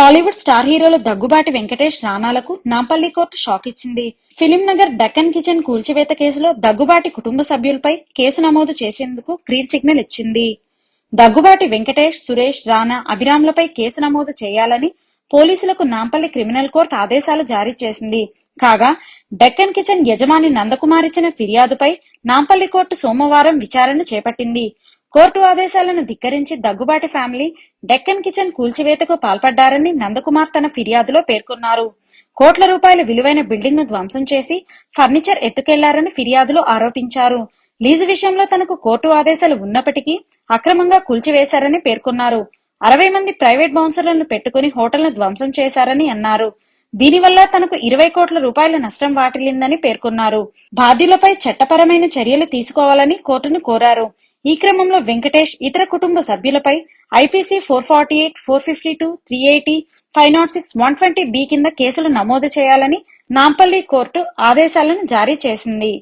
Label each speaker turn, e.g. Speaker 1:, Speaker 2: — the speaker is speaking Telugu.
Speaker 1: టాలీవుడ్ స్టార్ హీరోలు దగ్గుబాటి వెంకటేష్, రానాలకు నాంపల్లి కోర్టు షాక్ ఇచ్చింది. ఫిలిం నగర్ డక్కన్ కిచెన్ కూల్చివేత కేసులో దగ్గుబాటి కుటుంబ సభ్యులపై కేసు నమోదు చేసేందుకు గ్రీన్ సిగ్నల్ ఇచ్చింది. దగ్గుబాటి వెంకటేష్, సురేష్, రానా, అభిరామ్లపై కేసు నమోదు చేయాలని పోలీసులకు నాంపల్లి క్రిమినల్ కోర్టు ఆదేశాలు జారీ చేసింది. కాగా డక్కన్ కిచెన్ యజమాని నందకుమార్ ఇచ్చిన ఫిర్యాదుపై నాంపల్లి కోర్టు సోమవారం విచారణ చేపట్టింది. కోర్టు ఆదేశాలను ధిక్కరించి దగ్గుబాటి ఫ్యామిలీ డెక్కన్ కిచెన్ కూల్చివేతకు పాల్పడ్డారని నందకుమార్ తన ఫిర్యాదులో పేర్కొన్నారు. కోట్ల రూపాయల విలువైన బిల్డింగ్ ను ధ్వంసం చేసి ఫర్నిచర్ ఎత్తుకెళ్లారని ఫిర్యాదులో ఆరోపించారు. లీజు విషయంలో తనకు కోర్టు ఆదేశాలు ఉన్నప్పటికీ అక్రమంగా కూల్చివేశారని పేర్కొన్నారు. 60 మంది ప్రైవేట్ బౌన్సర్లను పెట్టుకుని హోటల్ను ధ్వంసం చేశారని అన్నారు. దీనివల్ల తనకు 20 కోట్ల రూపాయల నష్టం వాటిల్లిందని పేర్కొన్నారు. బాధ్యులపై చట్టపరమైన చర్యలు తీసుకోవాలని కోర్టును కోరారు. ఈ క్రమంలో వెంకటేష్, ఇతర కుటుంబ సభ్యులపై ఐపీసీ 448, 452, 380, 506, 120B కింద కేసులు నమోదు చేయాలని నాంపల్లి కోర్టు ఆదేశాలను జారీ చేసింది.